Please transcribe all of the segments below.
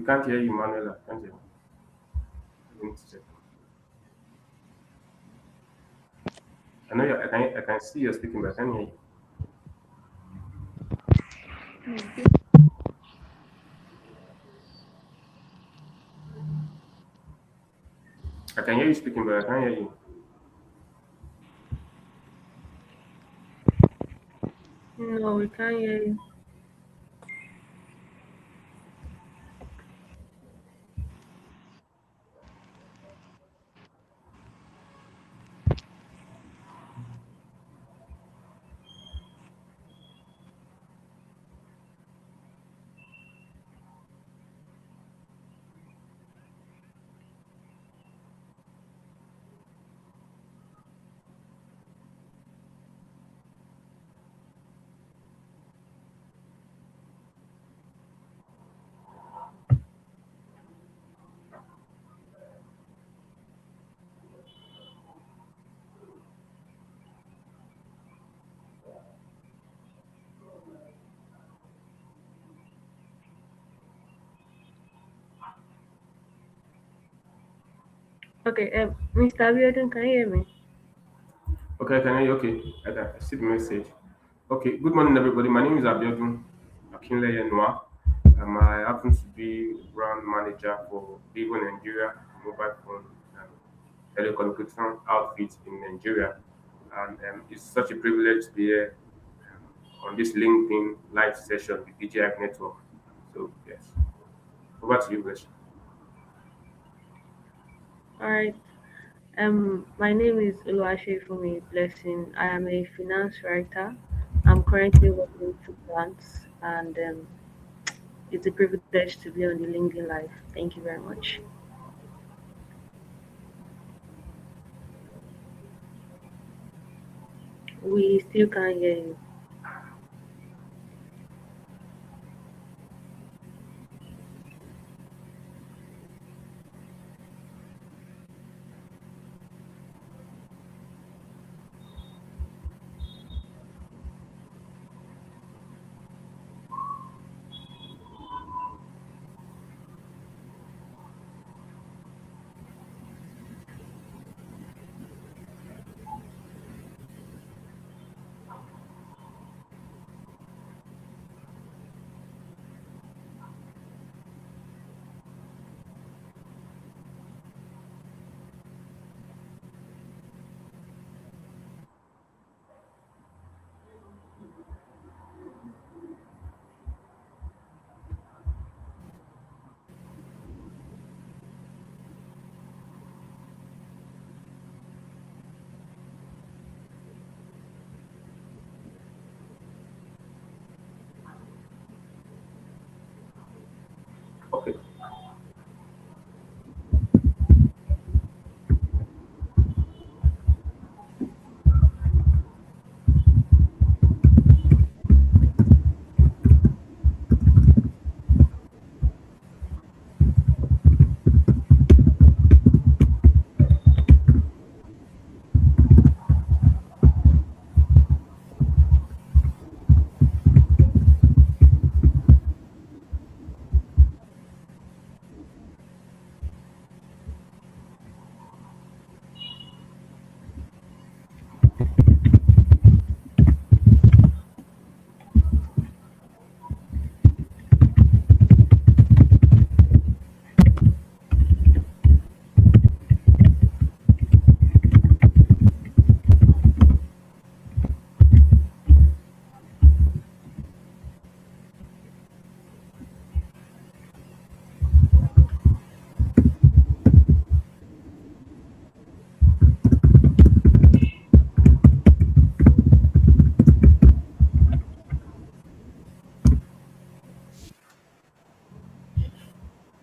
can't hear you, Manuela. Can't hear you. We need to check. I know you. I can see you're speaking, but I can't hear you. I can hear you speaking, but I can't hear you. No, we can't hear you. Okay, Mr. Abiodun, can you hear me? Okay, I can hear you. Okay, I see the message. Okay, good morning, everybody. My name is Abiodun Akinleye Noah. I happen to be brand manager for Vivo Nigeria, mobile phone telecommunication outfit in Nigeria. And it's such a privilege to be here on this LinkedIn live session with DJI Network. So, yes, over to you, guys. All right. My name is Oluwashefumi Blessing. I am a finance writer. I'm currently working with two plants, and it's a privilege to be on the LinkedIn Live. Thank you very much. We still can't hear you. Okay,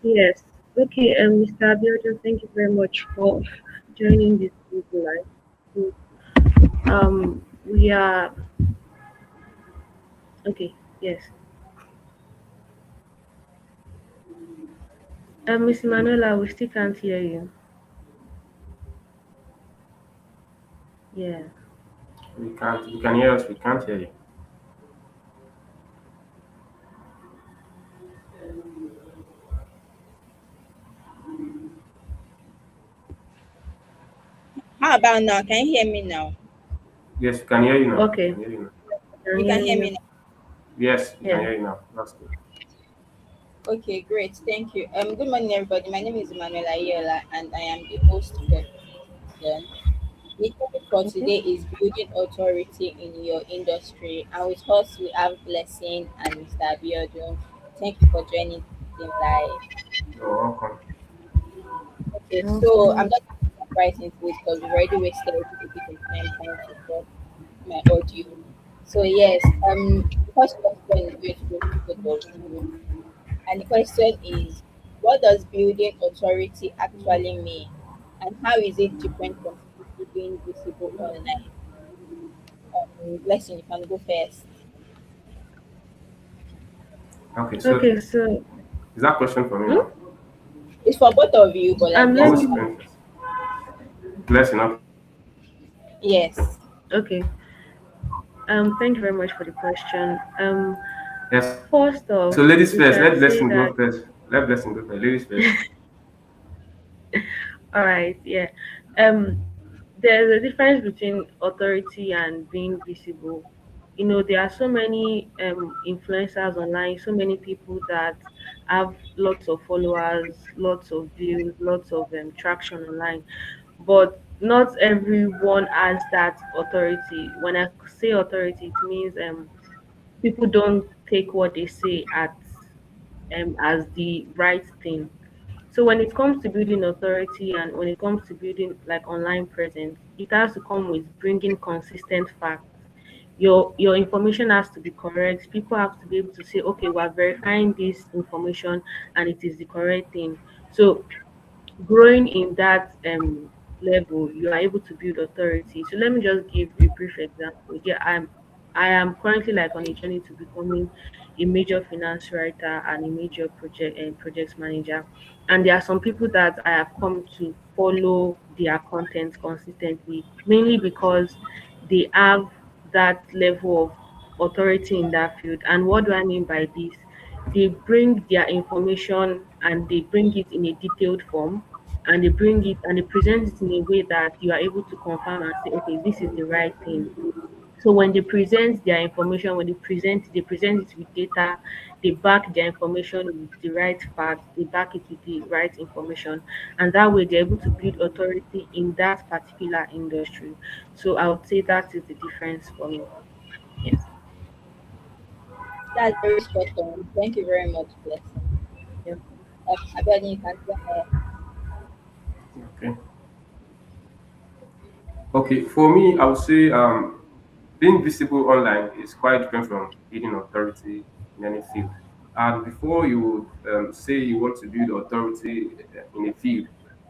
Yes. Okay, Mr. Abiodun, thank you very much for joining this LinkedIn Live. So, we are okay. Yes. Miss Manuela, we still can't hear you. Yeah. we can't. You can hear us. We can't hear you. How about now? Can you hear me now? Yes, we can hear you now. We Okay, can hear you now. can You hear can hear me you. now. Yes, we can Yeah. hear you now. That's good. Okay, great. Thank you. Good morning, everybody. My name is Emanuela Ayola, and I am the host for this season. The topic for Okay. today is building authority in your industry, and with us we have Blessing and Mr. Abiodun. Thank you for joining the team live. You're welcome. Okay, so I'm Welcome. just going to jump right into it because we've already wasted a bit of time trying to drop my audio. So yes, the first question is going to go to both of you. And the question is, what does building authority actually mean? And how is it different from simply being visible online? Blessing, you can go first. Okay, so Okay, so is that question for me hmm? now? It's for both of you, but like Let Who's blessing. me. going first? Blessing. Okay. Yes. Okay. Thank you very much for the question. Yes. First So off, ladies we first. can Let say Blessing go that. first. Let Blessing go first. Ladies first. All right. Yeah. Um, there's a difference between authority and being visible. There are so many influencers online, so many people that have lots of followers, lots of views, lots of traction online, but not everyone has that authority. When I say authority, it means people don't take what they say as the right thing. So when it comes to building authority and when it comes to building like online presence, it has to come with bringing consistent facts. Your information has to be correct. People have to be able to say, okay, we're verifying this information and it is the correct thing. So growing in that level, you are able to build authority. So let me just give a brief example. Yeah, I am currently like on a journey to becoming a major finance writer and a major project manager. And there are some people that I have come to follow their content consistently, mainly because they have that level of authority in that field. And what do I mean by this? They bring their information and they bring it in a detailed form, and they bring it and they present it in a way that you are able to confirm and say, okay, this is the right thing. So when they present their information, when they present it with data, they back their information with the right facts, they back it with the right information, and that way they're able to build authority in that particular industry. So I would say that is the difference for me. Yeah. That's very spot on. Thank you very much, Blessing. Yeah. Abiodun, you can go ahead. Okay. Okay. For me, I would say being visible online is quite different from building authority in any field. And before you say you want to build authority in a field,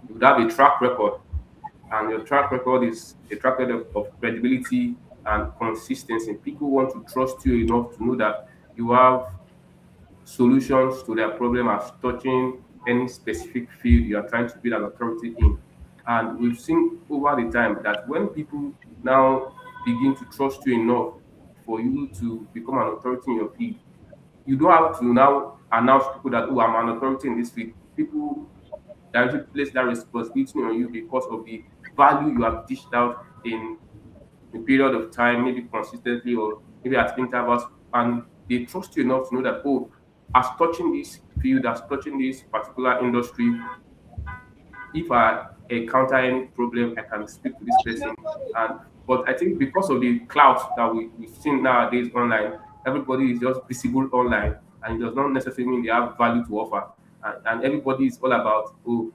you would have a track record, and your track record is a track record of credibility and consistency. People want to trust you enough to know that you have solutions to their problem as touching any specific field you are trying to build an authority in. And we've seen over the time that when people now begin to trust you enough for you to become an authority in your field, you don't have to now announce to people that, oh, I'm an authority in this field. People directly place that responsibility on you because of the value you have dished out in a period of time, maybe consistently or maybe at intervals, and they trust you enough to know that, oh, as touching this field, as touching this particular industry, if I encounter any problem, I can speak to this person. And but I think because of the clout that we've seen nowadays online, everybody is just visible online, and it does not necessarily mean they have value to offer. And everybody is all about, oh,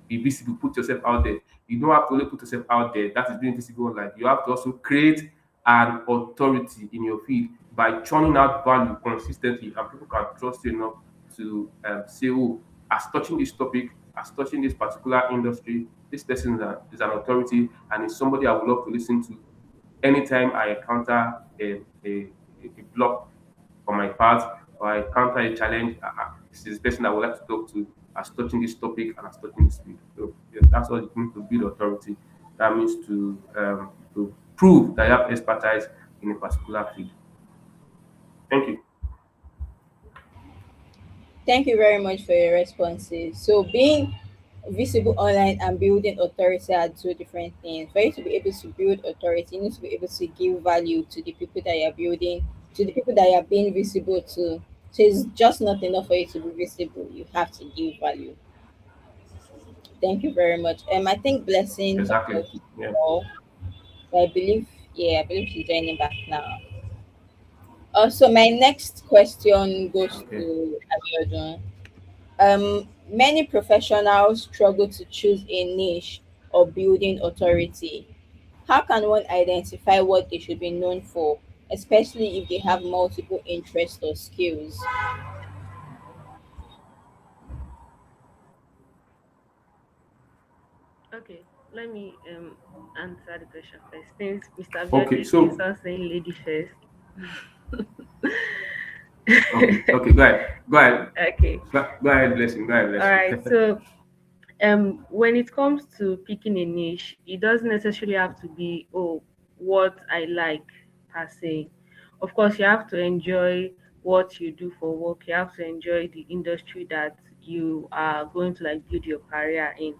be visible, put yourself out there. You don't have to only put yourself out there, that is being visible online. You have to also create an authority in your field by churning out value consistently, and people can trust you enough to say, oh, as touching this topic, as touching this particular industry, this person is an authority and is somebody I would love to listen to anytime I encounter a block on my path or I encounter a challenge. This is the person I would like to talk to as touching this topic and as touching this field. So yeah, that's what it means to build authority. That means to prove that you have expertise in a particular field. Thank you. Thank you very much for your responses. So, being visible online and building authority are two different things. For you to be able to build authority, you need to be able to give value to the people that you're building, to the people that you're being visible to. So it's just not enough for you to be visible. You have to give value. Thank you very much. I think Blessing Exactly. left the Yeah. call. So I believe, yeah, I believe she's joining back now. Also, my next question goes Okay. to Abiodun. Many professionals struggle to choose a niche or building authority. How can one identify what they should be known for, especially if they have multiple interests or skills? Okay, let me answer the question first. Since Mr. Okay. Biodun keeps So on saying lady first. okay. Okay. Go ahead. Go ahead. Okay. Go ahead, blessing. Go ahead, All blessing. right. So when it comes to picking a niche, it doesn't necessarily have to be, oh, what I like per se. Of course, you have to enjoy what you do for work. You have to enjoy the industry that you are going to like build your career in.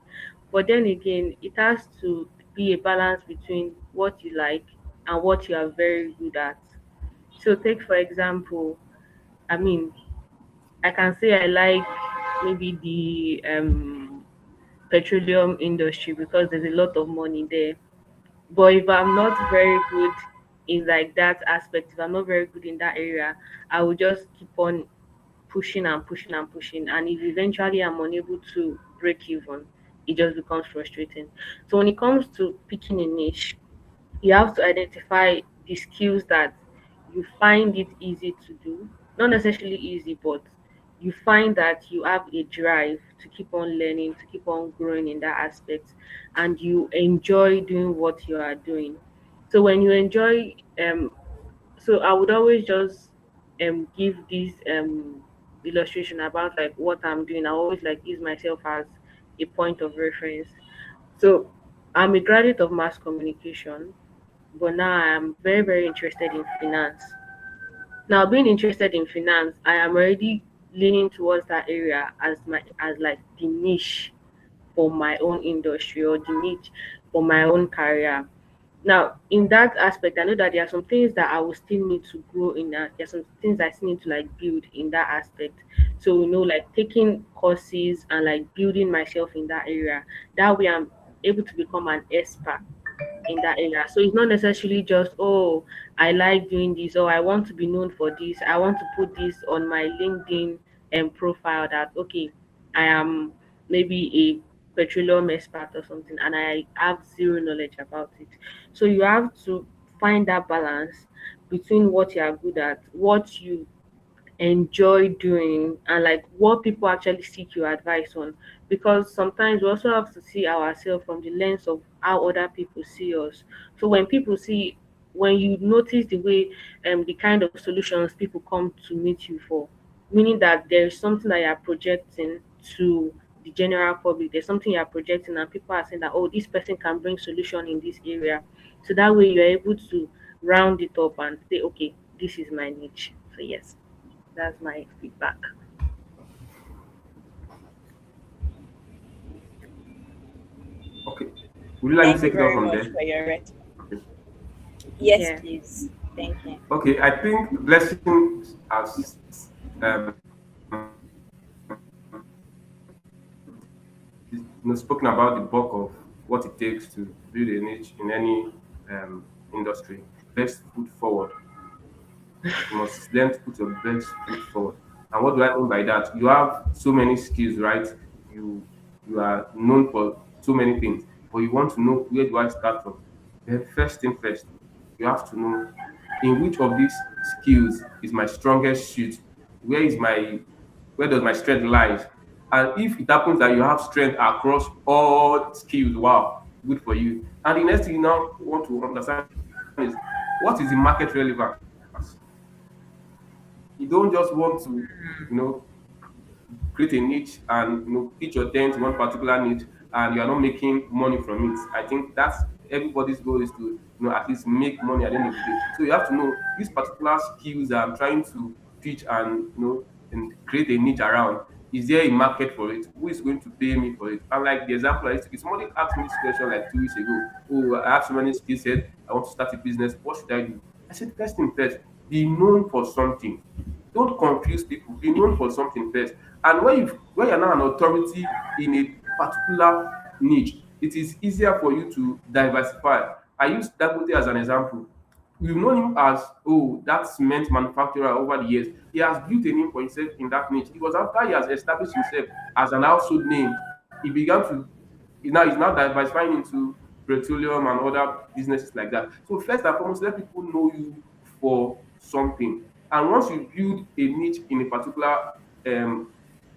But then again, it has to be a balance between what you like and what you are very good at. So take for example, I mean, I can say I like maybe the petroleum industry because there's a lot of money there. But if I'm not very good in like that aspect, if I'm not very good in that area, I will just keep on pushing and pushing and pushing. And if eventually I'm unable to break even, it just becomes frustrating. So when it comes to picking a niche, you have to identify the skills that you find it easy to do, not necessarily easy, but you find that you have a drive to keep on learning, to keep on growing in that aspect, and you enjoy doing what you are doing. So when you enjoy so I would always just give this illustration about like what I'm doing. I always like use myself as a point of reference. So I'm a graduate of mass communication, but now I am very, very interested in finance. Now, being interested in finance, I am already leaning towards that area as my as like the niche for my own industry or the niche for my own career. Now, in that aspect, I know that there are some things that I will still need to grow in that. There are some things I still need to like build in that aspect. So, like taking courses and like building myself in that area. That way I'm able to become an expert in that area. So it's not necessarily just, oh, I like doing this, or I want to be known for this. I want to put this on my LinkedIn profile that okay, I am maybe a petroleum expert or something and I have zero knowledge about it. So you have to find that balance between what you are good at, what you enjoy doing, and like what people actually seek your advice on, because sometimes we also have to see ourselves from the lens of how other people see us. So when you notice the way the kind of solutions people come to meet you for, meaning that there is something that you are projecting to the general public, there's something you are projecting and people are saying that, oh, this person can bring solution in this area. So that way you're able to round it up and say, okay, this is my niche. So yes, that's my feedback. Okay. Would you like me to Thank you take it on very from much there? for your response. Okay. Yes, Yeah. please. Thank you. Okay. I think blessing has spoken about the bulk of what it takes to build a niche in any industry. Best foot forward. You must learn to put your best foot forward. And what do I mean by that? You have so many skills, right? You you are known for so many things, but you want to know where do I start from. The first thing first, you have to know in which of these skills is my strongest suit. Where is my where does my strength lies? And if it happens that you have strength across all skills, wow, good for you. And the next thing you now want to understand is what is the market relevance? You don't just want to, you know, create a niche and pitch your tent in one particular niche and you are not making money from it. I think that's everybody's goal is to at least make money at the end of the day. So you have to know these particular skills that I'm trying to teach and and create a niche around. Is there a market for it? Who is going to pay me for it? And like the example I used to give, somebody asked me this question like 2 weeks ago. Oh, I have so many skill sets. I want to start a business. What should I do? I said, first thing first, be known for something. Don't confuse people. Be known for something first. And when you're now an authority in a particular niche, it is easier for you to diversify. I use Dangote as an example. We've known him as, oh, that cement manufacturer over the years. He has built a name for himself in that niche. It was after he has established himself as an household name, he began to he's now diversifying into petroleum and other businesses like that. So first and foremost, let people know you for something. And once you build a niche in a particular um,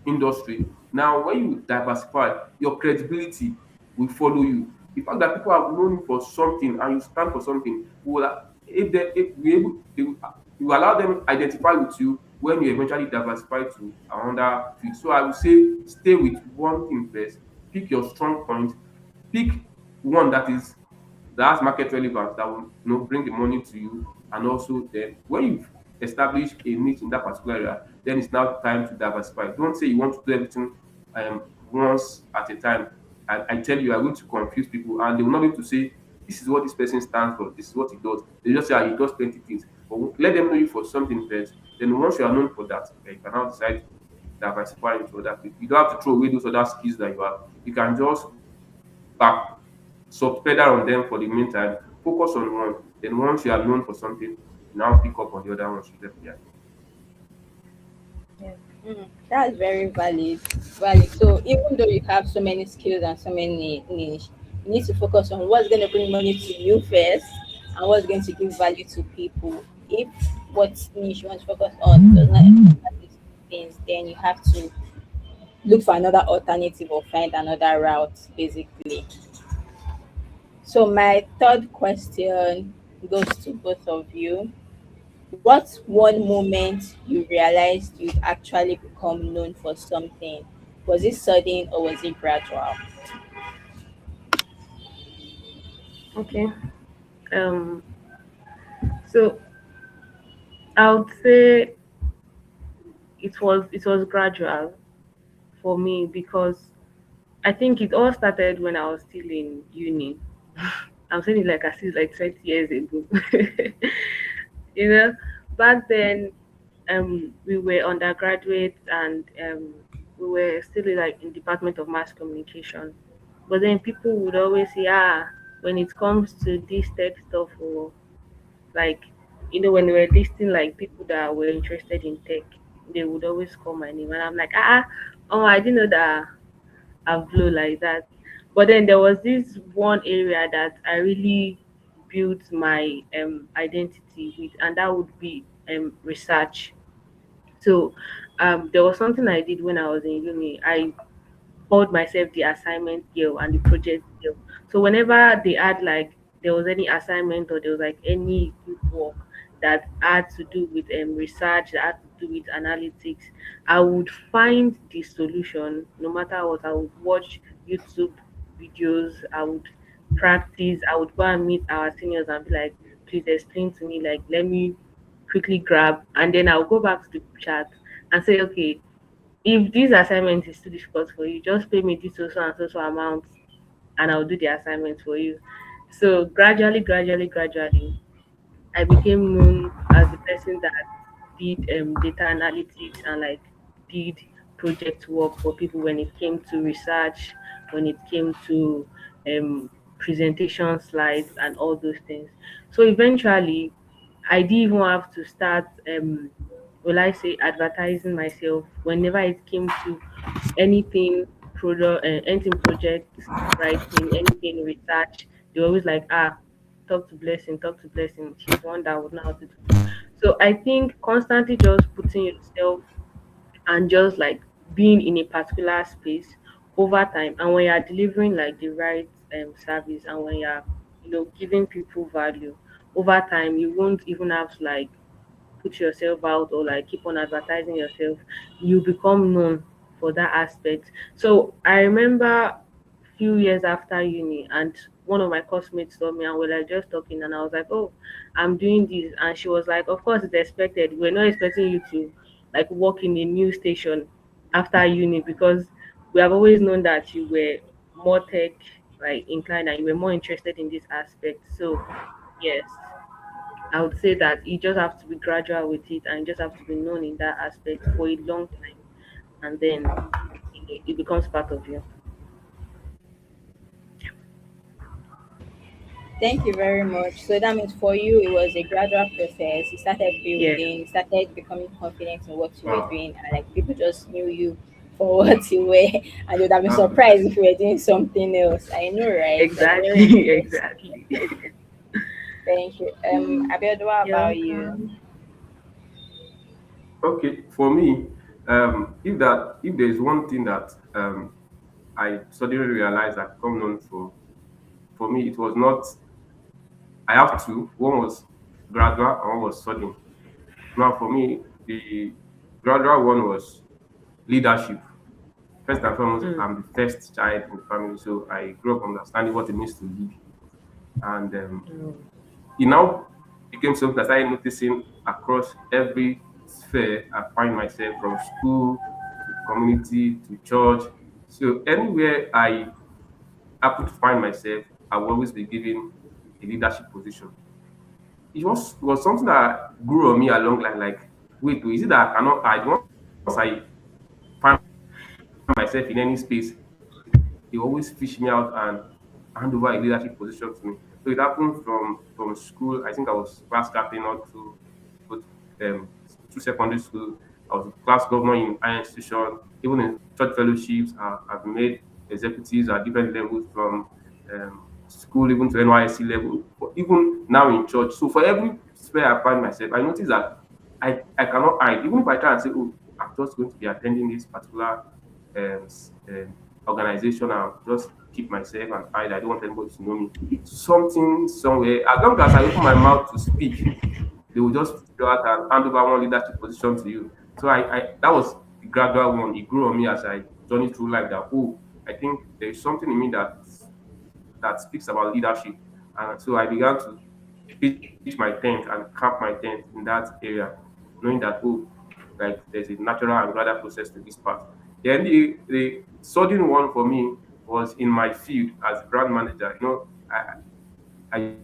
industry, now when you diversify, your credibility will follow you. The fact that people have known you for something and you stand for something will, if we able, they will, you will allow them identify with you when you eventually diversify to another field. So I would say stay with one thing first, pick your strong point, pick one that has market relevance that will bring the money to you, and also then when you've established a niche in that particular area, then it's now time to diversify. Don't say you want to do everything once at a time. I tell you, I'm going to confuse people and they will not be able to say this is what this person stands for, this is what he does. They just say he does 20 things. But let them know you for something first. Then once you are known for that, you can now decide to diversify into other things. You don't have to throw away those other skills that you have. You can just back subpedal on them for the meantime, focus on one. Then once you are known for something, now pick up on the other ones you left behind. Yeah. That's very valid. Valid. So even though you have so many skills and so many niche, you need to focus on what's going to bring money to you first and what's going to give value to people. If what niche you want to focus on does not have these things, then you have to look for another alternative or find another route, basically. So my third question goes to both of you. What's one moment you realized you'd actually become known for something? Was it sudden or was it gradual? Okay. Um. So I would say it was gradual for me because I think it all started when I was still in uni. I'm saying it like I see it like 20 years ago. you know, back then, we were undergraduates and we were still like in Department of Mass Communication. But then people would always say, when it comes to this tech stuff, or like, when we were listing like people that were interested in tech, they would always call my name, and I'm like, oh, I didn't know that I blew like that. But then there was this one area that I really built my identity with, and that would be research. So there was something I did when I was in uni. I called myself the assignment girl and the project girl. So whenever they had like there was any assignment or there was like any group work that had to do with research, that had to do with analytics, I would find the solution no matter what. I would watch YouTube videos, I would practice, I would go and meet our seniors and be like, please explain to me, like let me quickly grab, and then I'll go back to the chat and say, okay, if this assignment is too difficult for you, just pay me this so amount and I'll do the assignment for you. So gradually, I became known as the person that did data analytics and like did project work for people when it came to research, when it came to presentation slides and all those things. So eventually, I didn't even have to start, will I say, advertising myself whenever it came to anything anything project writing, anything research. They always like, talk to Blessing. She's one that would know how to do. So I think constantly just putting yourself and just like being in a particular space over time, and when you're delivering like the right service, and when you're giving people value over time, you won't even have to like put yourself out or like keep on advertising yourself. You become known for that aspect. So I remember few years after uni, and one of my classmates saw me and we're like just talking, and I was like, oh, I'm doing this, and she was like, of course it's expected, we're not expecting you to like work in a news station after uni, because we have always known that you were more tech like inclined and you were more interested in this aspect. So yes, I would say that you just have to be gradual with it and you just have to be known in that aspect for a long time, and then it becomes part of you. Thank you very much. So that means for you, it was a gradual process. You started Yeah, building, started becoming confident in what you were Wow, doing, and like people just knew you for what you were, and they would have been that's surprised interesting. if you were doing something else. I know, right? That's very exactly, interesting. exactly. Thank you. Mm, Abiodun, what you're about you? welcome. Okay, for me, if there is one thing that I suddenly realized I've become known for me, it was not. I have two. One was gradual, and one was sudden. Now, for me, the gradual one was leadership. First and foremost, Mm, I'm the first child in the family, so I grew up understanding what it means to lead. And mm, it now became something I started noticing across every sphere I find myself, from school to community to church. So anywhere I happen to find myself, I will always be given a leadership position. It was something that grew on me along like, wait, is it that I cannot hide? Once I find myself in any space, they always fish me out and hand over a leadership position to me. So it happened from school. I think I was class captain all through both through secondary school. I was a class governor in higher institution, even in church fellowships. I've made executives at different levels, from school even to NYSC level, but even now in church. So for every sphere I find myself, I notice that I cannot hide. Even if I try and say, oh, I'm just going to be attending this particular organization, I'll just keep myself and hide. I don't want anybody to know me. Something somewhere, as long as I open my mouth to speak, they will just figure out and hand over one leadership position to you. So I that was the gradual one. It grew on me as I journeyed through life. That, oh, I think there is something in me that speaks about leadership, and so I began to pitch my tent and camp my tent in that area, knowing that, oh, like there's a natural and gradual process to this part. Then the sudden one for me was in my field as brand manager. I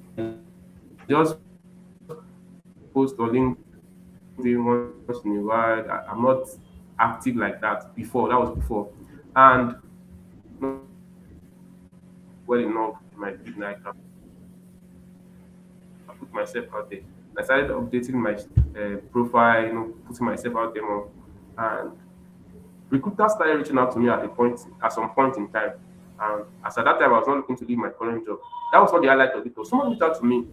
just post on LinkedIn once in a while. I'm not active like that before. That was before. And nobody knew well enough in my field. And I can put myself out there. And I started updating my profile, putting myself out there more. And recruiters started reaching out to me at some point in time. And as at that time, I was not looking to leave my current job. That was not the highlight of it. But someone reached out to me.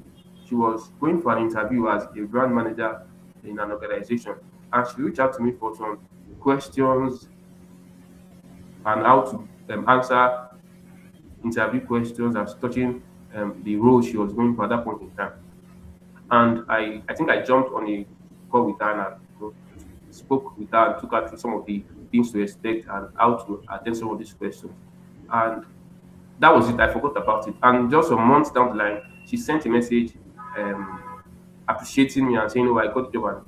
She was going for an interview as a brand manager in an organization, and she reached out to me for some questions and how to answer interview questions as touching the role she was going for at that point in time. And I think I jumped on a call with her and spoke with her and took her through some of the things to expect and how to attend some of these questions. And that was it. I forgot about it. And just some months down the line, she sent a message um, appreciating me and saying, "Oh, I got the job,"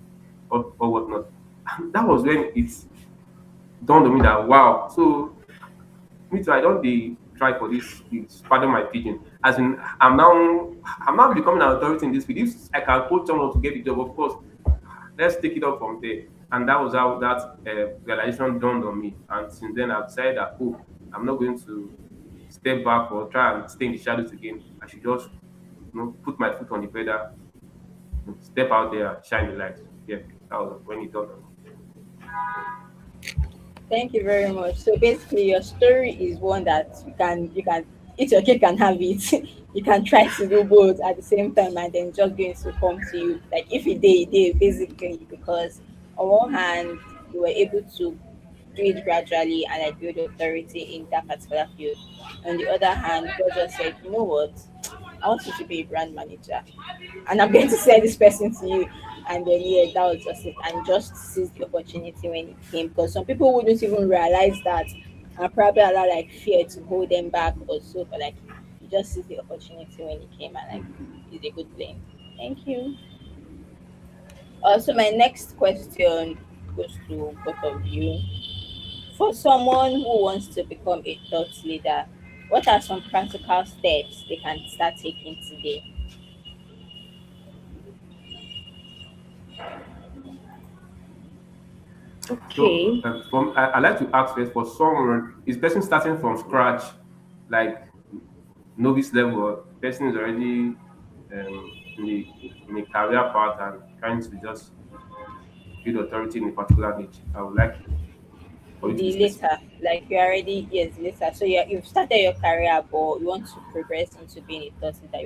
and or whatnot. And that was when it dawned on me that, wow. So me too. I don't dey try for this skills. Pardon my pidgin. As in, I'm now becoming an authority in this field. If I can coach someone to get the job, of course, let's take it up from there. And that was how that realization dawned on me. And since then, I've decided that, oh, I'm not going to step back or try and stay in the shadows again. I should just put my foot on the pedal, step out there and shine the light. Yeah, that was when it dawned on me. Thank you very much. So basically, your story is one that you can eat your cake and have it. You can try to do both at the same time, and then just going to come to you. Like if it did basically, because on one hand you were able to do it gradually and like build authority in that particular field. On the other hand, God just said, you know what, I want you to be a brand manager, and I'm going to send this person to you. And then yeah, that was just it. And just seize the opportunity when it came. Because some people wouldn't even realize that and probably allow like fear to hold them back or so, but like you just seize the opportunity when it came and like it's a good blend. Thank you. So my next question goes to both of you. For someone who wants to become a thought leader, what are some practical steps they can start taking today? So, Okay. I like to ask first, for someone, is person starting from scratch, like novice level, or person is already in a career path and trying to just build authority in a particular niche? I would like for you to be The specific. later, like you already, yes, the later. So you've started your career, but you want to progress into being a thought leader.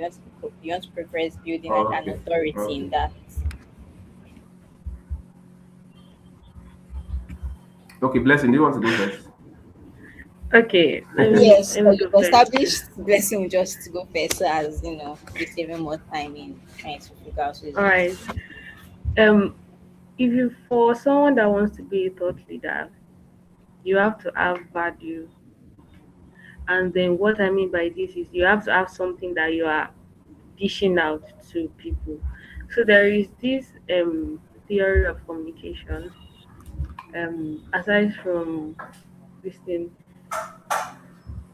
You want to progress building like Oh, an okay, authority in okay, that. okay. Blessing, do you want to go first? Okay, Yes, let but me go you've first. established blessing will just go first, so as you know, be saving more time in trying to figure out who's All next. right. Um, if you for someone that wants to be a thought leader, you have to have value. And then what I mean by this is you have to have something that you are dishing out to people. So there is this theory of communication. Aside from this thing,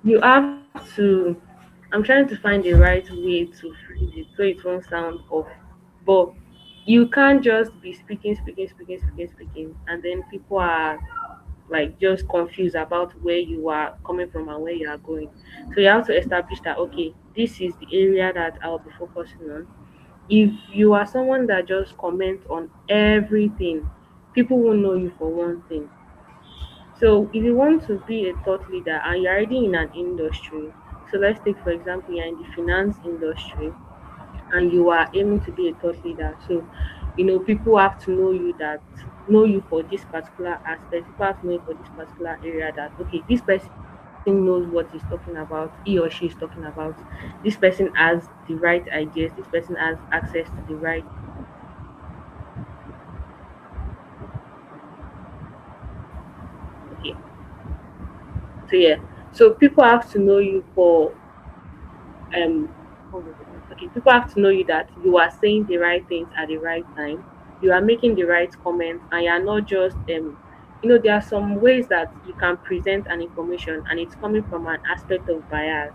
you have to. I'm trying to find the right way to phrase it so it won't sound off. But you can't just be speaking, and then people are like just confused about where you are coming from and where you are going. So you have to establish that okay, this is the area that I'll be focusing on. If you are someone that just comments on everything, people will know you for one thing. So if you want to be a thought leader and you're already in an industry, so let's take for example you're in the finance industry and you are aiming to be a thought leader. So, people have to know you for this particular aspect. People have to know you for this particular area that okay, this person knows what he's talking about, he or she is talking about. This person has the right ideas, this person has access to the right okay. So yeah. So people have to know you for hold on. Okay, people have to know you that you are saying the right things at the right time, you are making the right comments, and you are not just there are some ways that you can present an information and it's coming from an aspect of bias.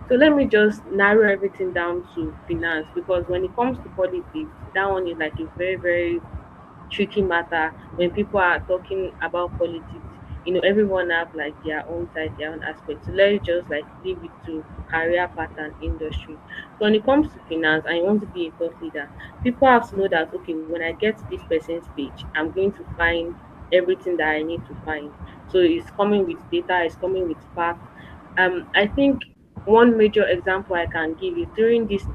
So let me just narrow everything down to finance, because when it comes to politics, that one is like a very, very tricky matter. When people are talking about politics, everyone have like their own side, their own aspect. So let's just like leave it to career path and industry. So when it comes to finance and you want to be a thought leader, people have to know that okay, when I get to this person's page, I'm going to find everything that I need to find. So it's coming with data, it's coming with facts. I think one major example I can give is during this the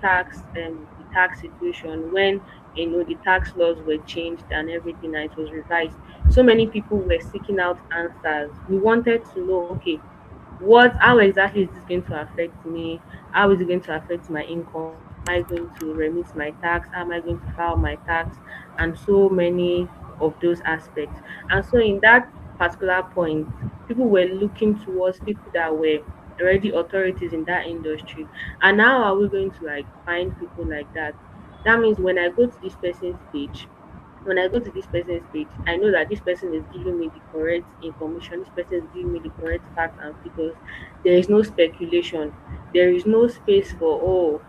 tax situation when the tax laws were changed and everything and it was revised. So many people were seeking out answers. We wanted to know, okay, how exactly is this going to affect me? How is it going to affect my income? How am I going to remit my tax? How am I going to file my tax? And so many of those aspects. And so in that particular point, people were looking towards people that were already authorities in that industry. And how are we going to like find people like that? That means when I go to this person's page, I know that this person is giving me the correct information, this person is giving me the correct facts and figures. There is no speculation. There is no space for, oh,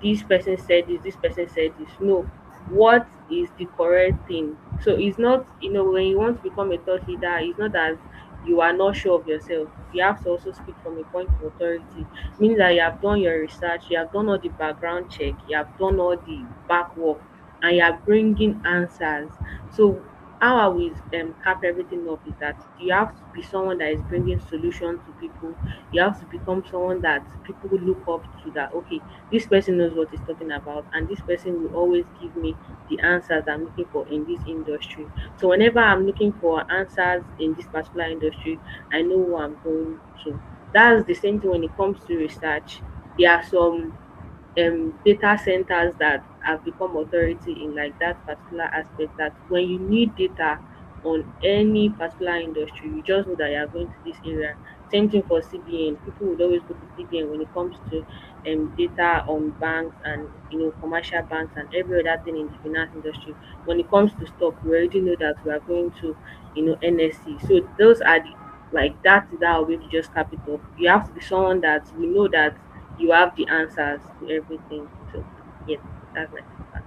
this person said this person said this. No. What is the correct thing? So it's not, when you want to become a thought leader, it's not that you are not sure of yourself. You have to also speak from a point of authority, meaning that you have done your research, you have done all the background check, you have done all the back work, and you are bringing answers. So how I will cap everything up is that you have to be someone that is bringing solution to people. You have to become someone that people will look up to, that okay, this person knows what he's talking about and this person will always give me the answers I'm looking for in this industry. So whenever I'm looking for answers in this particular industry, I know who I'm going to. That's the same thing when it comes to research. There are some data centers that have become authority in like that particular aspect, that when you need data on any particular industry, you just know that you are going to this area, Same thing for CBN. People would always go to CBN when it comes to data on banks and commercial banks and every other thing in the finance industry. When it comes to stock, we already know that we are going to NSC. So those are the like that is our way to just cap it off. You have to be someone that we know that you have the answers to everything. So yeah, that's my feedback.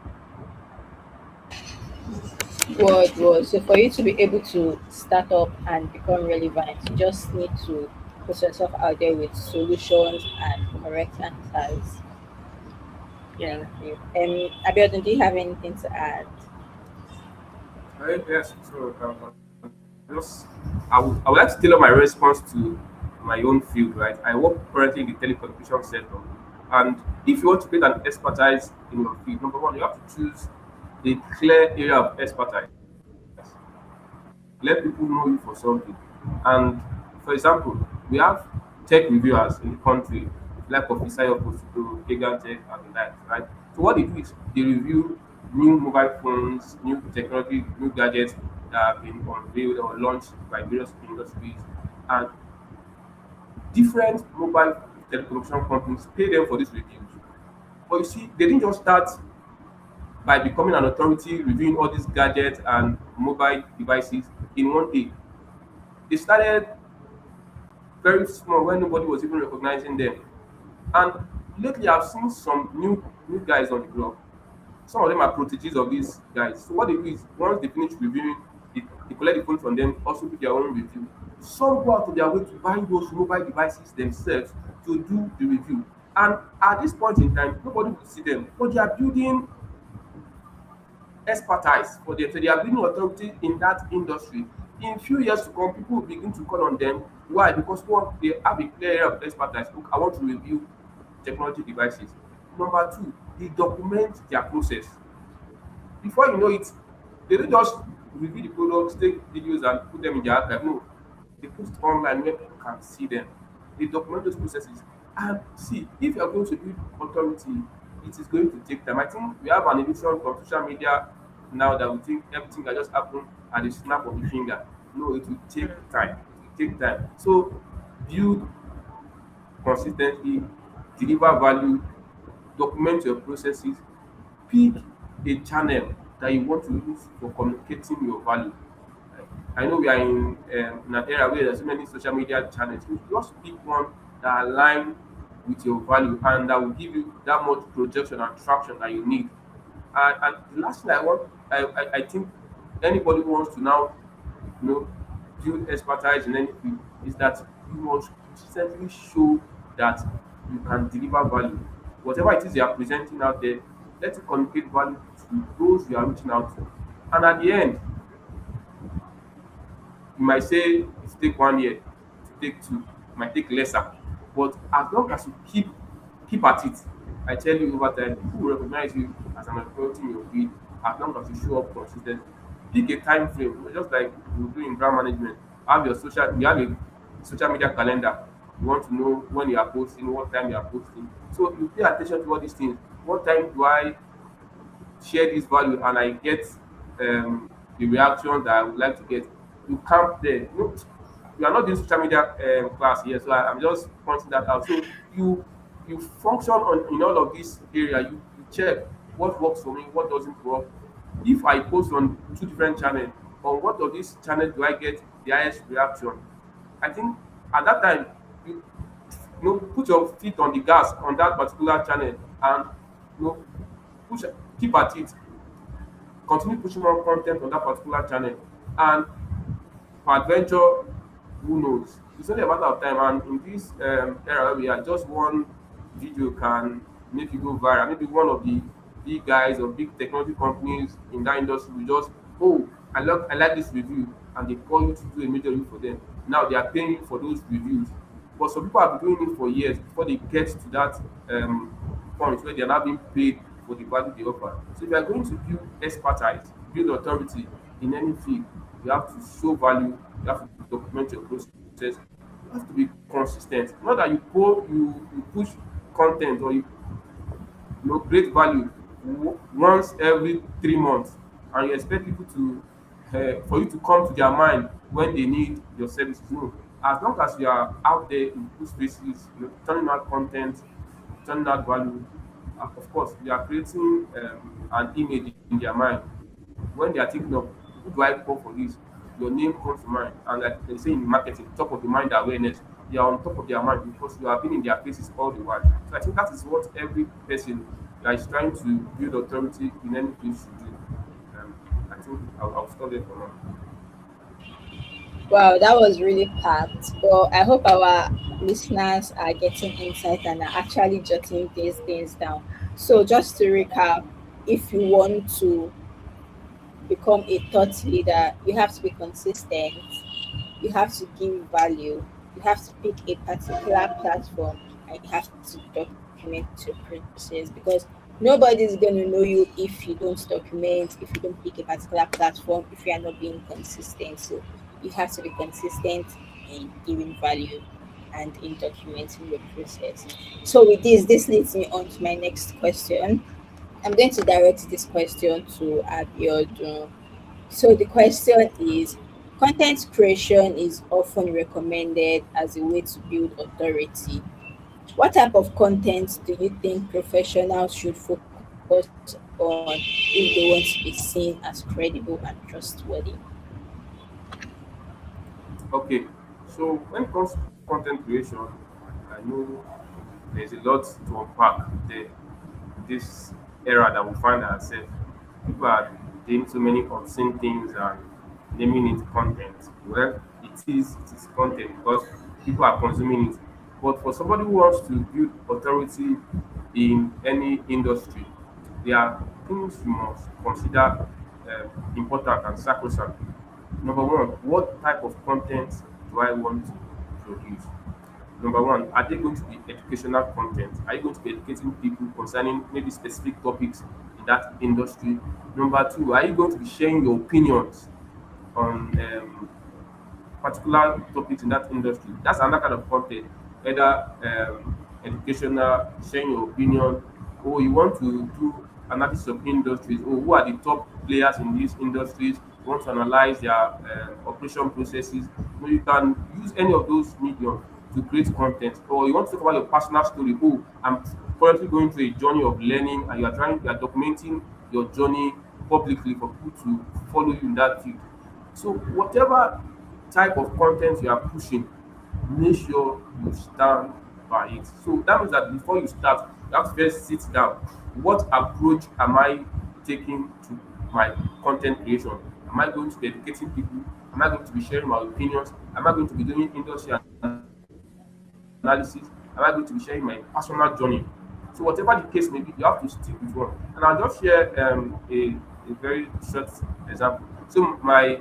Word. So for you to be able to start up and become relevant, you just need to put yourself out there with solutions and correct answers. Yeah. Thank you. Abiodun, do you have anything to add? Yes, so I would like to tailor my response to my own field, right? I work currently in the telecommunication sector, and if you want to create an expertise in your field, number one, you have to choose a clear area of expertise. Let people know you for something. And for example, we have tech reviewers in the country, like Officer Yokosuto, Pagan Tech, and the likes, right? So what they do is they review new mobile phones, new technology, new gadgets that have been unveiled or launched by various industries, and different mobile telecommunication companies pay them for these reviews. But you see, they didn't just start by becoming an authority reviewing all these gadgets and mobile devices in one day. They started very small when nobody was even recognizing them. And lately, I've seen some new guys on the block. Some of them are proteges of these guys. So what they do is once they finish reviewing, they collect the phone from them, also do their own review. Some go out of their way to buy those mobile devices themselves to do the review. And at this point in time, nobody will see them, but they are building expertise for them. So they are building authority in that industry. In few years to come, people will begin to call on them. Why? Because one, they have a clear area of expertise. Look, I want to review technology devices. Number two, they document their process. Before you know it, they don't just review the products, take videos and put them in their archive. No, they put it online where people can see them. They document those processes. And see, if you are going to build authority, it is going to take time. I think we have an illusion from social media now that we think everything can just happen at the snap of the finger. No, it will take time. It will take time. So build consistently, deliver value, document your processes, pick a channel that you want to use for communicating your value. I know we are in an era where there's so many social media channels. You just pick one that align with your value and that will give you that much projection and traction that you need. And the last thing I think anybody who wants to now, you know, build expertise in any field is that you must consistently show that you can deliver value. Whatever it is you are presenting out there, let it communicate value to those you are reaching out to. And at the end, you might say it take 1 year, it take two, it might take lesser. But as long as you keep at it, I tell you over time, people will recognize you as an authority in your field as long as you show up consistently. Pick a time frame, just like you do in brand management. You have a social media calendar. You want to know when you are posting, what time you are posting. So you pay attention to all these things. What time do I share this value and I get the reaction that I would like to get? You camp there. You are not doing social media class here, so I'm just pointing that out. So you function on in all of this area. You check what works for me, what doesn't work. If I post on two different channels, on what of these channels do I get the highest reaction? I think at that time you put your feet on the gas on that particular channel and you know push keep at it, continue pushing more content on that particular channel. And for adventure, who knows? It's only a matter of time. And in this era where we are, just one video can make you go viral. Maybe one of the big guys or big technology companies in that industry will just, oh, I like this review, and they call you to do a major review for them. Now they are paying you for those reviews. But some people have been doing it for years before they get to that point where they are now being paid for the value they offer. So if you are going to build expertise, build authority in any field, you have to show value, you have to document your process, you have to be consistent. Not that you push content or you create value once every 3 months and you expect people to for you to come to their mind when they need your services. No. As long as you are out there in good spaces, turning out content, turning out value, of course, you are creating an image in their mind. When they are thinking of who do I call for this, your name comes to mind. And like they say in marketing, top of the mind awareness, you are on top of their mind because you have been in their faces all the while. So I think that is what every person that is trying to build authority in anything should do. Um, I think I'll stop there for now. Wow, that was really packed. But I hope our listeners are getting insight and are actually jotting these things down. So, just to recap, if you want to become a thought leader, you have to be consistent, you have to give value, you have to pick a particular platform, and you have to document your process because nobody's going to know you if you don't document, if you don't pick a particular platform, if you are not being consistent. So you have to be consistent in giving value and in documenting your process. So with this leads me on to my next question. I'm going to direct this question to Abiodun. So the question is, content creation is often recommended as a way to build authority. What type of content do you think professionals should focus on if they want to be seen as credible and trustworthy? Okay, so when it comes to content creation, I know there's a lot to unpack there. This era that we find ourselves, people are doing so many obscene things and naming it content. Well, it is content because people are consuming it. But for somebody who wants to build authority in any industry, there are things you must consider important and sacrosanct. Number one, what type of content do I want to produce? Number one, are they going to be educational content? Are you going to be educating people concerning maybe specific topics in that industry? Number two, are you going to be sharing your opinions on particular topics in that industry? That's another kind of content, either educational, sharing your opinion, or you want to do analysis of industries, or who are the top players in these industries, you want to analyze their operation processes. You can use any of those mediums to create content, or you want to talk about your personal story. Oh, I'm currently going through a journey of learning, and you are documenting your journey publicly for people to follow you in that field. So whatever type of content you are pushing, make sure you stand by it. So that means that before you start, you have to first sit down. What approach am I taking to my content creation? Am I going to be educating people? Am I going to be sharing my opinions? Am I going to be doing industry analysis? Am I going to be sharing my personal journey? So whatever the case may be, you have to stick with one. And I'll just share a very short example. So my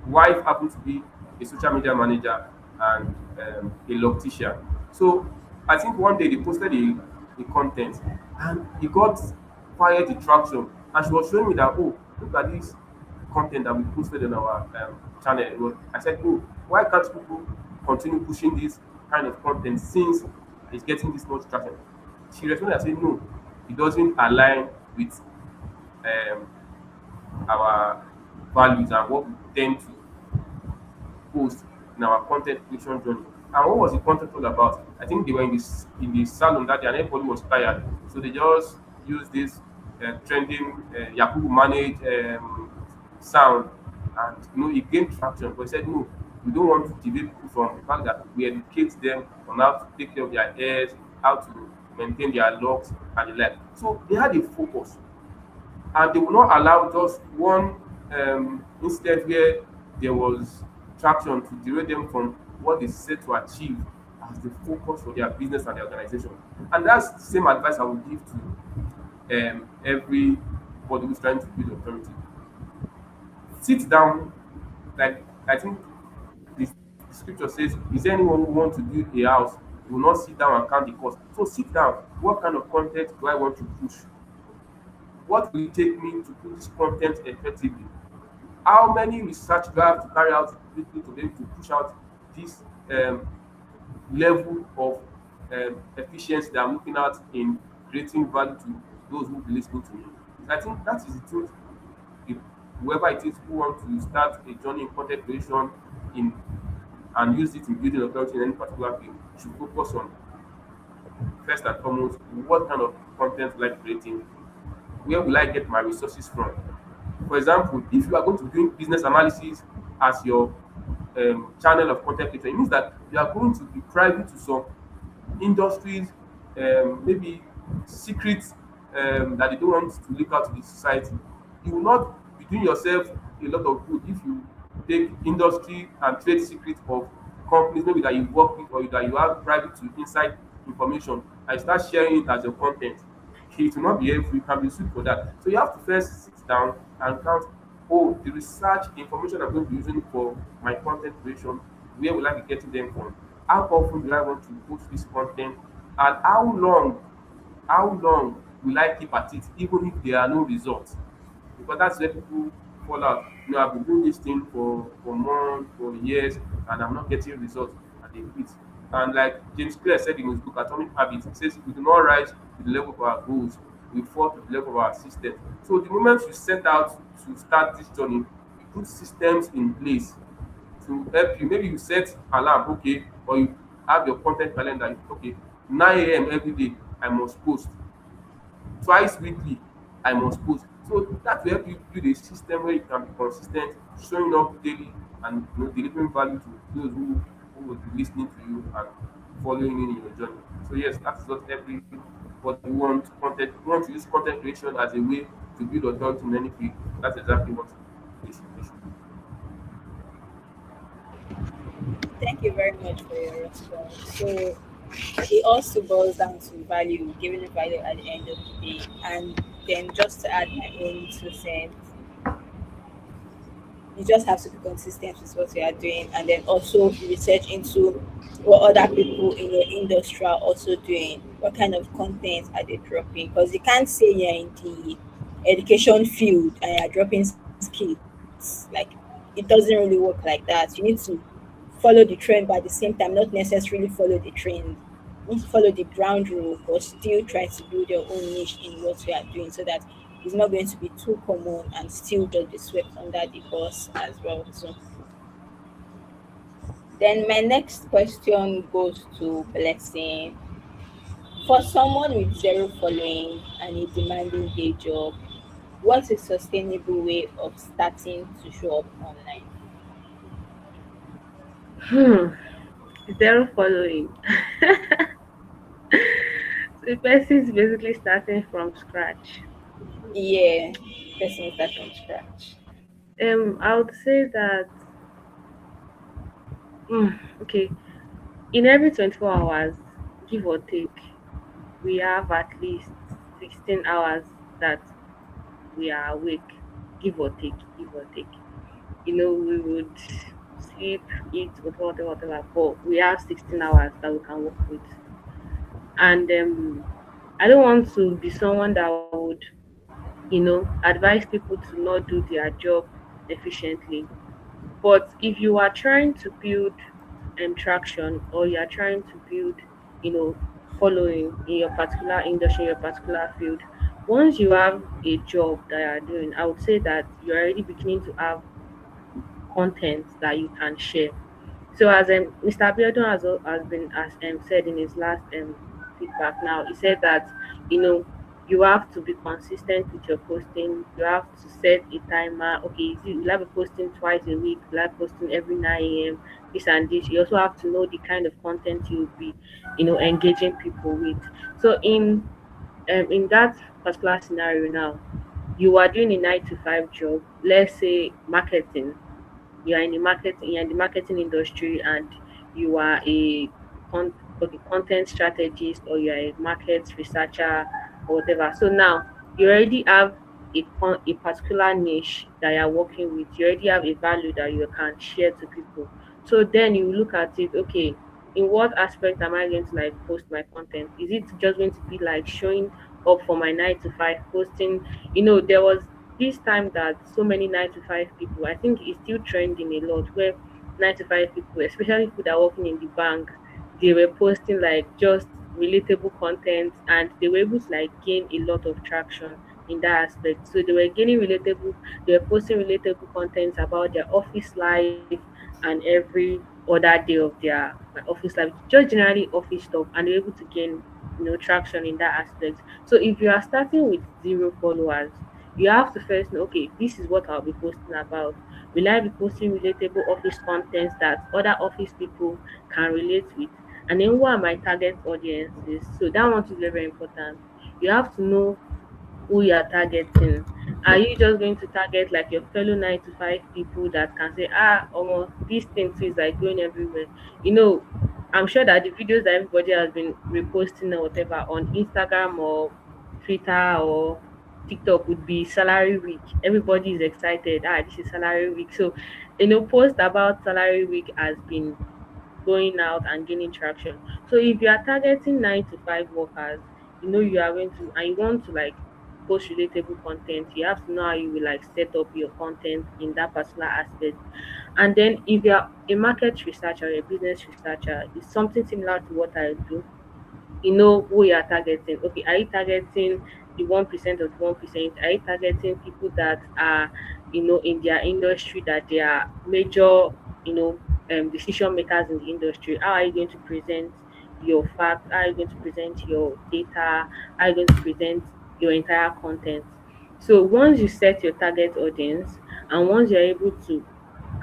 wife happened to be a social media manager and a loctician. So I think one day they posted a content and it got quite the traction. And she was showing me that, oh, look at this content that we posted on our channel. I said, oh, why can't people continue pushing this kind of content since it's getting this much traction? She responded and said, no, it doesn't align with um, our values and what we tend to post in our content creation journey. And what was the content all about? I think they were in the salon that day and everybody was tired. So they just used this trending Yakubu manage sound and it gained traction. But he said no, we don't want to deviate people from the fact that we educate them on how to take care of their hairs, how to maintain their locks and the like. So they had a focus and they will not allow just one incident where there was traction to derail them from what they set to achieve as the focus for their business and their organization. And that's the same advice I would give to everybody who's trying to build authority. Sit down, like I think the scripture says, is there anyone who wants to build a house? You will not sit down and count the cost. So sit down. What kind of content do I want to push? What will it take me to put this content effectively? How many research do I have to carry out quickly to be able to push out this level of efficiency that I'm looking at in creating value to those who be listening to me? I think that is the truth. If whoever it is who want to start a journey in content creation in and use it in building authority in any particular field, you should focus on first and foremost what kind of content will I be creating, where will I get my resources from. For example, if you are going to do business analysis as your channel of content creator, it means that you are going to be privy to some industries, maybe secrets that they don't want to leak out to the society. You will not be doing yourself a lot of good if you take industry and trade secrets of companies maybe that you work with or that you have private to inside information and start sharing it as your content. It will not be helpful. You can be sued for that. So you have to first sit down and count, oh, the research information I'm going to be using for my content creation, where will I be getting them from? How often do I want to post this content? And how long will I keep at it even if there are no results? Because that's where people fall out. I've been doing this thing for months, for years, and I'm not getting results, and they quit. And like James Clear said in his book Atomic Habits, he says if we do not rise to the level of our goals, we fall to the level of our systems. So the moment you set out to start this journey, you put systems in place to help you. Maybe you set alarm, okay, or you have your content calendar, okay, 9 a.m. every day, I must post. Twice weekly, I must post. So that will help you build a system where you can be consistent, showing up daily, and delivering value to those who will be listening to you and following you in your journey. So yes, that is what everybody want to use content creation as a way to build authority in any field. That's exactly what they should do. Thank you very much for your response. So it also boils down to value, giving value at the end of the day. And then just to add my own 2 cents, you just have to be consistent with what you are doing and then also research into what other people in your industry are also doing. What kind of content are they dropping? Because you can't say you're in the education field and you're dropping skits. Like it doesn't really work like that. You need to follow the trend, but at the same time not necessarily follow the trend. You need to follow the ground rule but still try to build your own niche in what you are doing so that it's not going to be too common and still just be swept under the bus as well. So then my next question goes to Blessing. For someone with zero following and a demanding day job, what's a sustainable way of starting to show up online? Hmm. Zero following. So the person is basically starting from scratch. Yeah, person start from scratch. I would say that okay, in every 24 hours, give or take, we have at least 16 hours that we are awake, give or take. We would sleep, eat, whatever, whatever, but we have 16 hours that we can work with. And I don't want to be someone that would, advise people to not do their job efficiently. But if you are trying to build traction, or you are trying to build, following in your particular industry, your particular field, once you have a job that you are doing, I would say that you're already beginning to have content that you can share. So as Mr. Abiodun has been as said in his last feedback now, he said that you know you have to be consistent with your posting. You have to set a timer. Okay, you'll have a posting twice a week. You'll have posting every 9 a.m. This and this. You also have to know the kind of content you'll be, engaging people with. So in that particular scenario now, you are doing a 9 to 5 job. Let's say marketing, you're in the marketing industry, and you are okay, content strategist, or you're a market researcher or whatever. So now you already have a particular niche that you're working with. You already have a value that you can share to people. So then you look at it, okay, in what aspect am I going to like post my content? Is it just going to be like showing up for my 9 to 5, posting? There was this time that so many 9 to 5 people, I think it's still trending a lot, where 9 to 5 people, especially people that are working in the bank, they were posting like just relatable content, and they were able to like gain a lot of traction in that aspect. So they were posting relatable content about their office life and other day of their my office life, just generally office stuff, and they're able to gain traction in that aspect. So if you are starting with 0 followers, you have to first know, okay, this is what I'll be posting about. Will I be posting relatable office contents that other office people can relate with? And then who are my target audiences? So that one is very, very important. You have to know who you are targeting. Are you just going to target like your fellow 9 to 5 people that can say, this thing too is like going everywhere? You know, I'm sure that the videos that everybody has been reposting or whatever on Instagram or Twitter or TikTok would be salary week. Everybody is excited. This is salary week. So, post about salary week has been going out and gaining traction. So if you are targeting 9 to 5 workers, you are going to and you want to like post relatable content, you have to know how you will like set up your content in that particular aspect. And then if you're a market researcher or a business researcher, it's something similar to what I do. You know who you are targeting. Okay, are you targeting the 1% of the 1%? Are you targeting people that are, in their industry, that they are major, you know, decision makers in the industry? How are you going to present your facts? How are you going to present your data? How are you going to present your entire content? So once you set your target audience, and once you're able to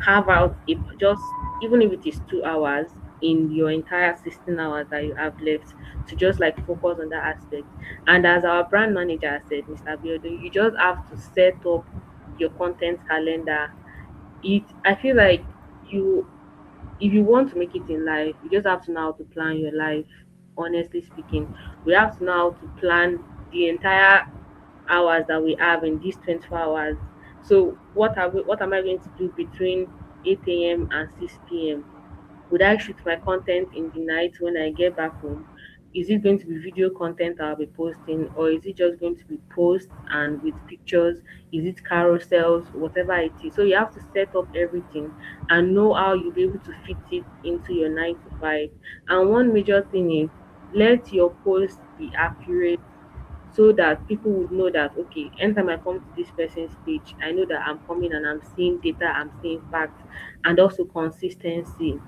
carve out if just even if it is 2 hours in your entire 16 hours that you have left to just like focus on that aspect. And as our brand manager said, Mr. Biodo, you just have to set up your content calendar. I feel like you if you want to make it in life, you just have to know how to plan your life. Honestly speaking, we have to know how to plan the entire hours that we have in these 24 hours. So what am I going to do between 8 a.m. and 6 p.m.? Would I shoot my content in the night when I get back home? Is it going to be video content I'll be posting, or is it just going to be posts and with pictures? Is it carousels, whatever it is? So you have to set up everything and know how you'll be able to fit it into your 9 to 5. And one major thing is, let your post be accurate, so that people would know that, okay, anytime I come to this person's page, I know that I'm coming and I'm seeing data, I'm seeing facts. And also consistency.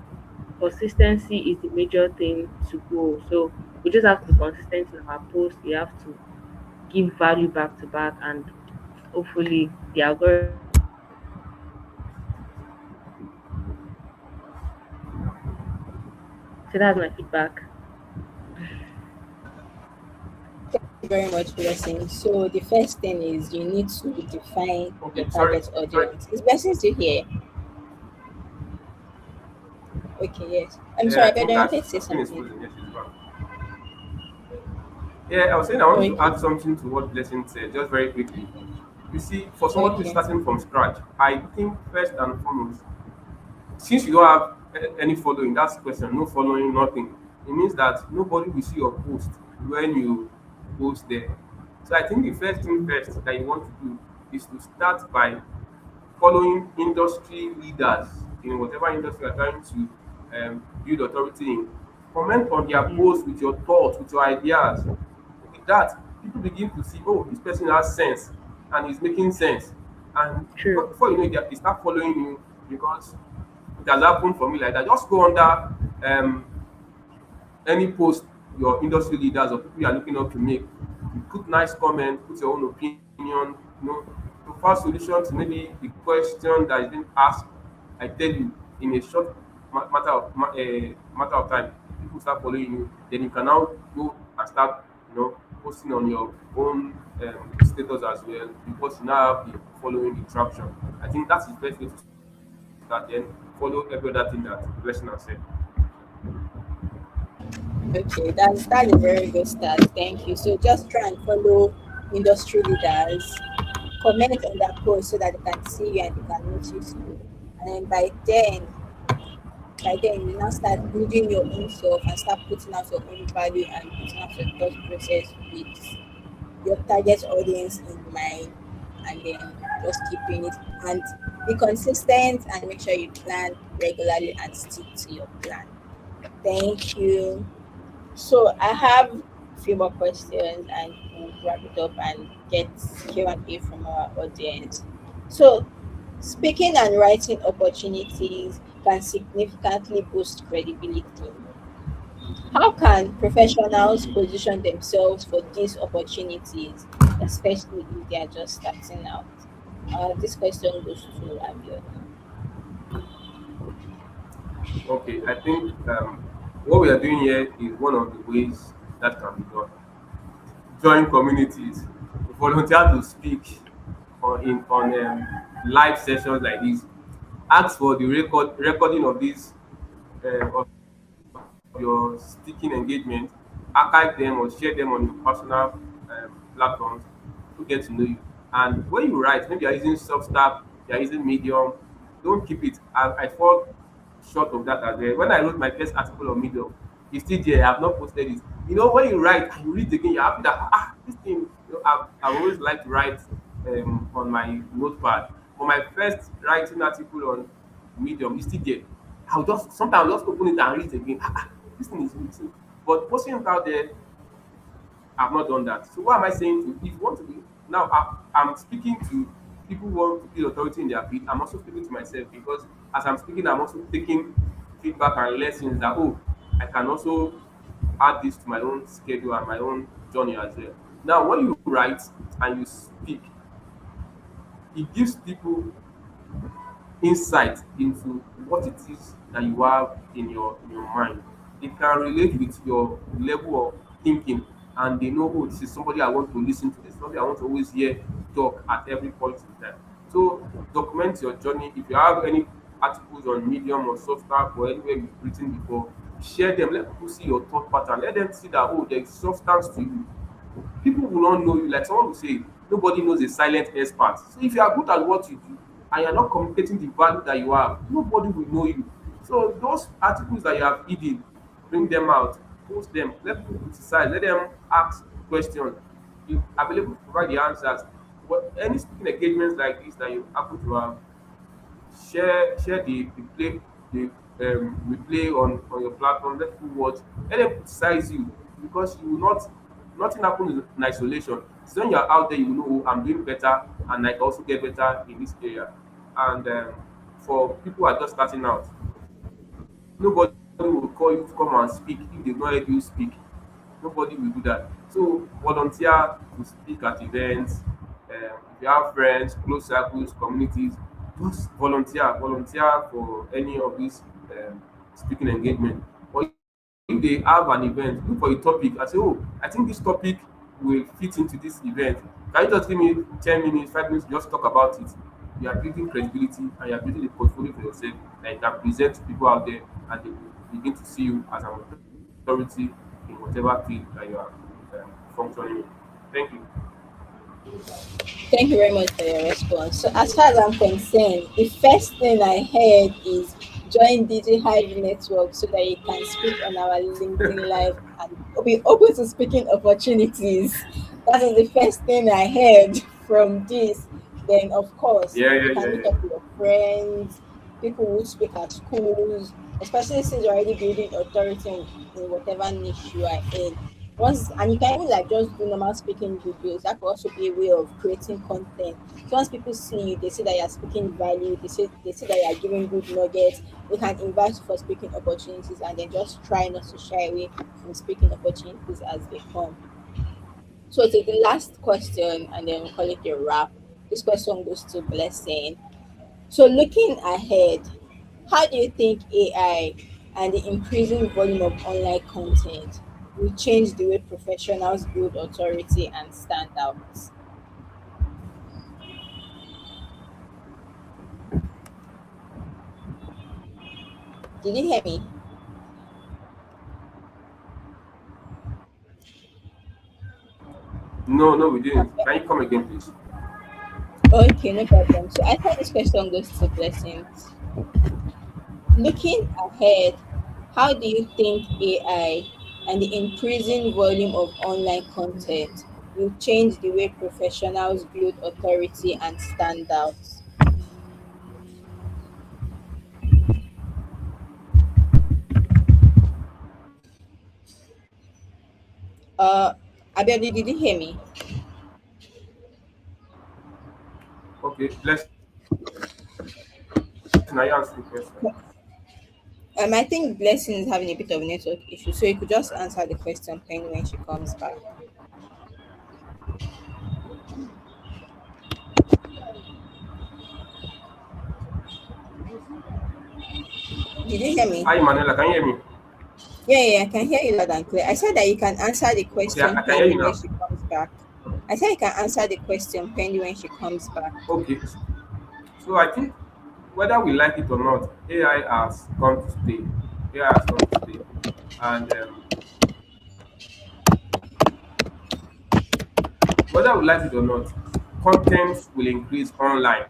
Consistency is the major thing to grow. So we just have to be consistent in our posts. We have to give value back to back, and hopefully the algorithm will be able to see that we are doing well in that aspect. So that's my feedback. Thank you very much, Blessing. So the first thing is you need to define your Okay, sorry, target sorry. audience. Is Blessing still here? Okay, yes. I'm Yeah, sorry, I but think I that wanted to say her screen is something. frozen. Yes, she's back. Yeah, I was saying I wanted to Okay, add something to what Blessing said, just very quickly. You see, for someone who is okay, starting from scratch, I think first and foremost, since you don't have any following, that's the question, no following, nothing. It means that nobody will see your post when you post there. So I think the first thing first that you want to do is to start by following industry leaders in whatever industry you're trying to build authority in. Comment on their Yeah, posts with your thoughts, with your ideas. With that, people begin to see, oh, this person has sense and he's making sense. And true. before you know it, they start following you because it has happened for me like that. Just go under um, any post your industry leaders or people you are looking up to make. You put nice comment, put your own opinion, to find solution to maybe the question that is being asked. I tell you, in a short matter of time, people start following you. Then you can now go and start, posting on your own status as well because you now have the following the traction. I think that's the best way to start. Then follow every other thing that Blessing has said. okay. That's a very good start. Thank you. So just try and follow industry leaders. Comment on that post so that they can see you and they can notice you. And then by then you now start building your own self and start putting out your own value and putting out your thought process with your target audience in mind, and then just keep doing it and be consistent and make sure you plan regularly and stick to your plan. Thank you. So I have a few more questions and we'll wrap it up and get Q&A from our audience. So speaking and writing opportunities, can significantly boost credibility. How can professionals position themselves for these opportunities, especially if they are just starting out? This question goes to Abiodun. Okay, I think what we are doing here is one of the ways that can be done. Join communities, volunteer to speak on live sessions like this. Ask for the recording of this of your speaking engagement. Archive them or share them on your personal platforms to get to know you. And when you write, maybe you're using Substack, you're using Medium, don't keep it. I fall short of that as well. When I wrote my first article on Medium, it's still there. I have not posted it. You know, when you write and you read again, you're happy that this thing. You know, I've always liked to write on my notepad. For my first writing article on Medium, it's still there. I'll just sometimes I'll just open it and read it again. This thing is missing. But posting it out there, I've not done that. So what am I saying to if you want to be now I'm speaking to people who want to build authority in their field. I'm also speaking to myself because as I'm speaking, I'm also taking feedback and lessons that I can also add this to my own schedule and my own journey as well. Now when you write and you speak, it gives people insight into what it is that you have in your mind. They can relate with your level of thinking and they know, this is somebody I want to listen to, this is somebody I want to always hear talk at every point in time. So document your journey. If you have any articles on Medium or Substack or anywhere you've written before, share them. Let people see your thought pattern. Let them see that there's substance to you. People will not know you. Like someone will say, nobody knows a silent expert. So if you are good at what you do and you're not communicating the value that you have, nobody will know you. So those articles that you have hidden, bring them out, post them, let people criticize, let them ask questions. You are available to provide the answers. But any speaking engagements like this that you happen to have, share the play the replay on your platform. Let people watch. Let them criticize you because you will not nothing happens in isolation. So when you're out there, you will know, I'm doing better and I can also get better in this area. And for people who are just starting out, nobody will call you to come and speak if they've not heard you speak. Nobody will do that. So volunteer to speak at events. If you have friends, close circles, communities, just volunteer for any of these speaking engagement. Or if they have an event, look for a topic and say, I think this topic will fit into this event. Can you just give me 10 minutes, 5 minutes, just talk about it? You are building credibility and you are building a portfolio for yourself that you can present to people out there and they will begin to see you as an authority in whatever field that you are functioning in. Thank you. Thank you very much for your response. So, as far as I'm concerned, the first thing I heard is join DJ Hive Network so that you can speak on our LinkedIn Live and be open to speaking opportunities. That is the first thing I heard from this. Then, of course, Yeah, you yeah, can yeah, meet yeah. up with your friends, people who speak at schools, especially since you're already building authority in whatever niche you are in. Once and you can even like just do normal speaking videos. That could also be a way of creating content. So once people see you, they see that you're speaking value, they see that you're giving good nuggets, they can invite you for speaking opportunities and then just try not to shy away from speaking opportunities as they come. So to the last question and then we'll call it a wrap. This question goes to Blessing. So looking ahead, how do you think AI and the increasing volume of online content will change the way professionals build authority and stand out? Did you hear me? No, no, we didn't. Can you come again, please? Okay, no problem. So I thought this question goes to Blessings. Looking ahead, how do you think AI and the increasing volume of online content will change the way professionals build authority and stand out? Uh, Abiodi, did you hear me? Okay, bless. Now you answer the question. I think Blessing is having a bit of network issue, so you could just answer the question Penny when she comes back. Did you hear me? Hi, Manuela, can you hear me? Yeah, yeah, I can hear you loud and clear. I said that you can answer the Okay, question I can hear you Penny when now. she comes back. I said you can answer the question Penny when she comes back. Okay, so I think whether we like it or not, AI has come to stay. AI has come to stay, and whether we like it or not, content will increase online,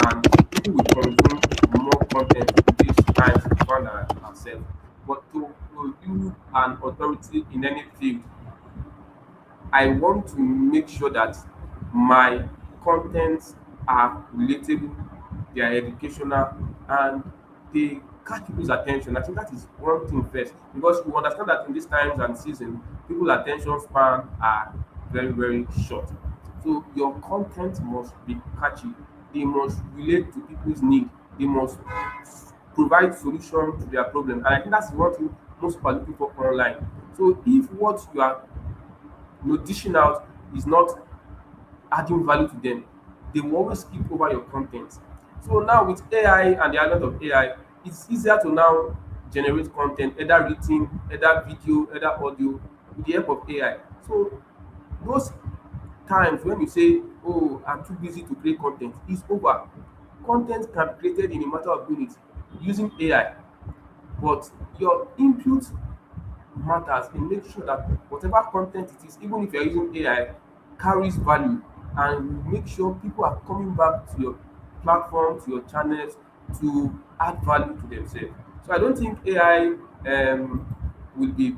and people will consume more content in these times we find ourselves. But to you an authority in any field, I want to make sure that my contents are relatable, they are educational, and they catch people's attention. I think that is one thing first, because we understand that in these times and season, people's attention span are very, very short. So your content must be catchy. They must relate to people's need. They must provide solution to their problem. And I think that's one thing most people are looking for online. So if what you are dishing out is not adding value to them, they will always skip over your content. So now with AI and the advent of AI, it's easier to now generate content, either written, either video, either audio, with the help of AI. So those times when you say, oh, I'm too busy to create content, is over. Content can be created in a matter of minutes using AI, but your input matters in making sure that whatever content it is, even if you're using AI, carries value, and will make sure people are coming back to your platform, to your channels, to add value to themselves. So I don't think AI will be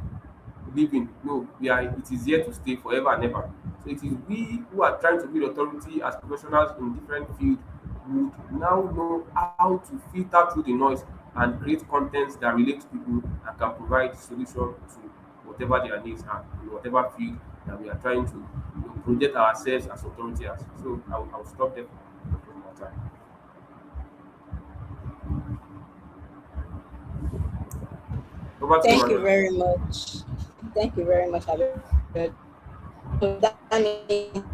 leaving. No, it is here to stay forever and ever. So it is we who are trying to build authority as professionals in different fields would now know how to filter through the noise and create contents that relate to people and can provide solution to whatever their needs are in whatever field that we are trying to project ourselves as authority as. So I'll stop there for more time. Over to you, Thank you Manuel. very much. Thank you very much, Abed. So that means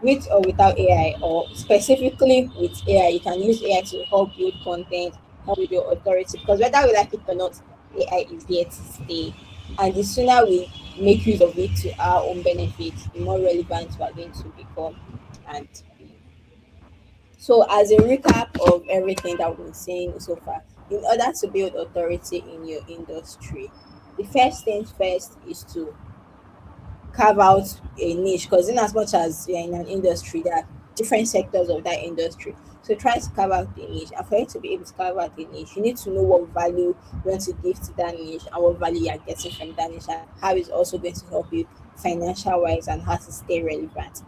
with or without AI, or specifically with AI, you can use AI to help build content, help build your authority. Because whether we like it or not, AI is here to stay. And the sooner we make use of it to our own benefit, the more relevant we are going to become. And so, as a recap of everything that we've been saying so far, in order to build authority in your industry, the first thing first is to carve out a niche, because in as much as you're in an industry, there are different sectors of that industry. So try to carve out the niche. And for you to be able to carve out the niche, you need to know what value you want to give to that niche and what value you are getting from that niche, and how it's also going to help you financial wise and how to stay relevant.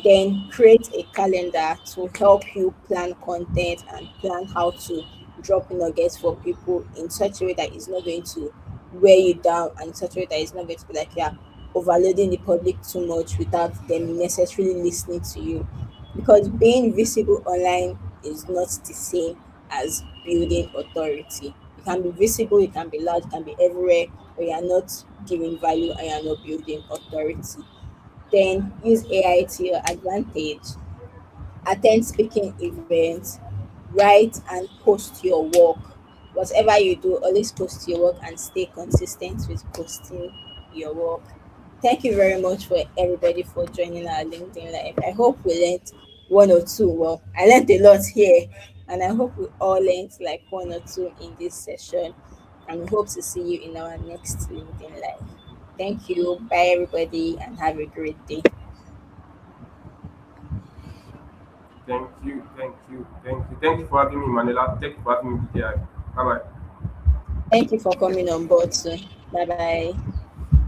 Then create a calendar to help you plan content and plan how to drop nuggets for people in such a way that it's not going to wear you down, and in such a way that it's not going to be like you're overloading the public too much without them necessarily listening to you. Because being visible online is not the same as building authority. You can be visible, you can be loud, you can be everywhere, but you are not giving value and you are not building authority. Then use AI to your advantage. Attend speaking events, write and post your work. Whatever you do, always post your work and stay consistent with posting your work. Thank you very much for everybody for joining our LinkedIn Live. I hope we learned one or two. Well, I learned a lot here, and I hope we all learned like one or two in this session. And we hope to see you in our next LinkedIn Live. Thank you. Bye, everybody, and have a great day. Thank you for having me, Manila. Thank you for having me with AI. Bye bye. Thank you for coming on board soon. Bye bye.